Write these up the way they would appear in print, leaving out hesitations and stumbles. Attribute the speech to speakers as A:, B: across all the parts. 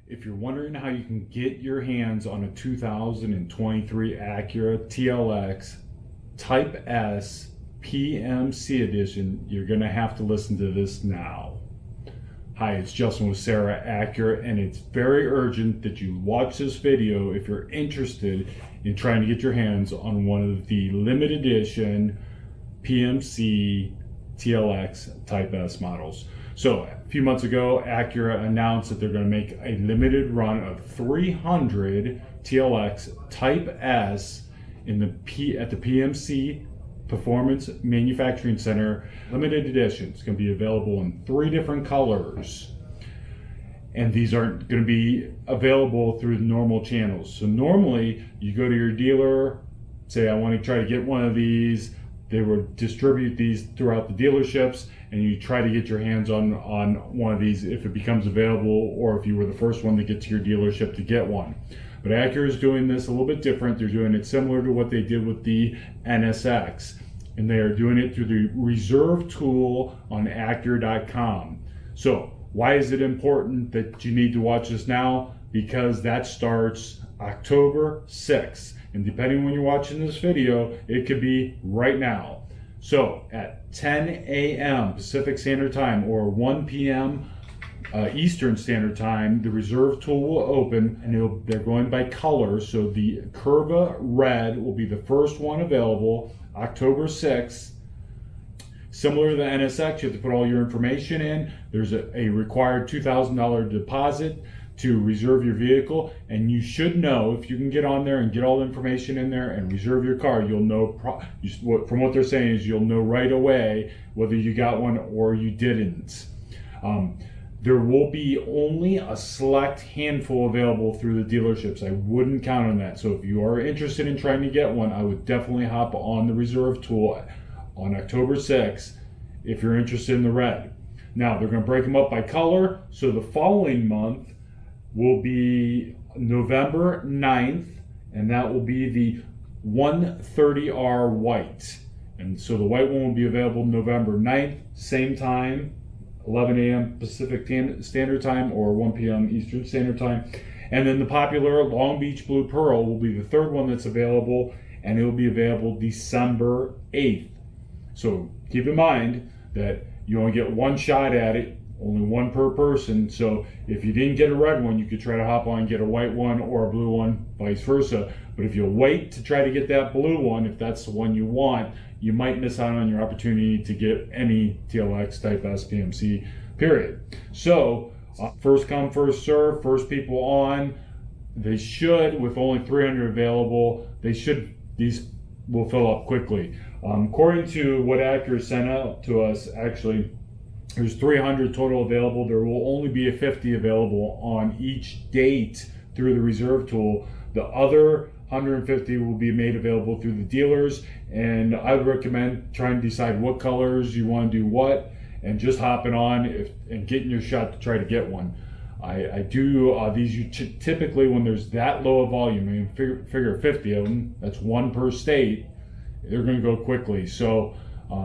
A: If you're wondering how you can get your hands on a 2023 Acura TLX Type S PMC edition, you're going to have to listen to this now. Hi, it's Justin with Serra Acura, and it's very urgent that you watch this video if you're interested in trying to get your hands on one of the limited edition PMC TLX Type S models. So a few months ago, Acura announced that they're going to make a limited run of 300 TLX Type S at the PMC Performance Manufacturing Center limited edition. It's going to be available in 3 different colors, and these aren't going to be available through the normal channels. So normally you go to your dealer, say I want to try to get one of these. They would distribute these throughout the dealerships, and you try to get your hands on one of these if it becomes available, or if you were the first one to get to your dealership to get one. But Acura is doing this a little bit different. They're doing it similar to what they did with the NSX, and they are doing it through the reserve tool on Acura.com. So why is it important that you need to watch this now? Because that starts October 6th. And depending on when you're watching this video, it could be right now. So at 10 a.m. Pacific Standard Time or 1 p.m. Eastern Standard Time, the reserve tool will open, and they're going by color. So the Curva Red will be the first one available, October 6th. Similar to the NSX, you have to put all your information in. There's a required $2,000 deposit to reserve your vehicle, and you should know, if you can get on there and get all the information in there and reserve your car, you'll know, from what they're saying is you'll know right away whether you got one or you didn't. There will be only a select handful available through the dealerships. I wouldn't count on that. So if you are interested in trying to get one, I would definitely hop on the reserve tool on October 6th if you're interested in the red. Now, they're going to break them up by color, so the following month will be November 9th, and that will be the 130R white. And so the white one will be available November 9th, same time, 11 a.m. Pacific Standard Time or 1 p.m. Eastern Standard Time. And then the popular Long Beach Blue Pearl will be the third one that's available, and it will be available December 8th. So keep in mind that you only get one shot at it, only one per person. So if you didn't get a red one, you could try to hop on and get a white one or a blue one, vice versa. But if you wait to try to get that blue one, if that's the one you want, you might miss out on your opportunity to get any TLX Type S PMC, period. So first come, first serve, first people on. They should, with only 300 available, these will fill up quickly. According to what Acura sent out to us, actually, there's 300 total available. There will only be a 50 available on each date through the reserve tool. The other 150 will be made available through the dealers, and I would recommend trying to decide what colors you want to do what, and just hopping on and getting your shot to try to get one. I do these typically when there's that low of volume. I mean, figure 50 of them. That's one per state. They're going to go quickly. So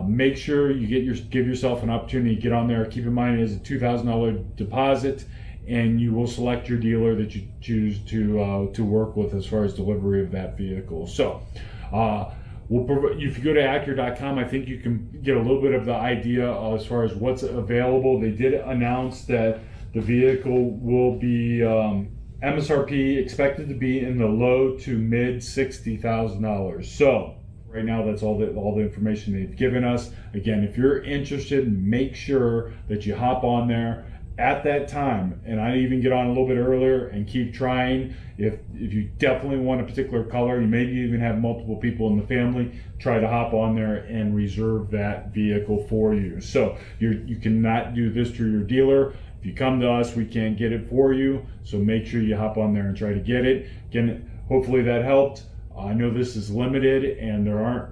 A: make sure you give yourself an opportunity to get on there. Keep in mind it is a $2,000 deposit, and you will select your dealer that you choose to work with as far as delivery of that vehicle. So if you go to Acura.com, I think you can get a little bit of the idea as far as what's available. They did announce that the vehicle will be MSRP expected to be in the low to mid $60,000. So right now, that's all the information they've given us. Again, if you're interested, make sure that you hop on there at that time. And I even get on a little bit earlier and keep trying. If you definitely want a particular color, you maybe even have multiple people in the family, try to hop on there and reserve that vehicle for you. So you cannot do this through your dealer. If you come to us, we can't get it for you. So make sure you hop on there and try to get it. Again, hopefully that helped. I know this is limited and there aren't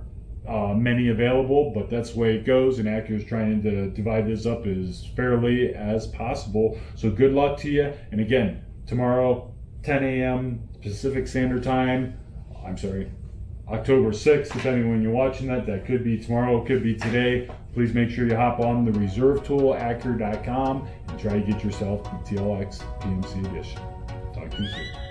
A: many available, but that's the way it goes, and Acura is trying to divide this up as fairly as possible. So good luck to you. And again, tomorrow, 10 a.m. Pacific Standard Time, October 6th, depending on when you're watching that. That could be tomorrow, it could be today. Please make sure you hop on the reserve tool, Acura.com, and try to get yourself the TLX PMC edition. Talk to you soon.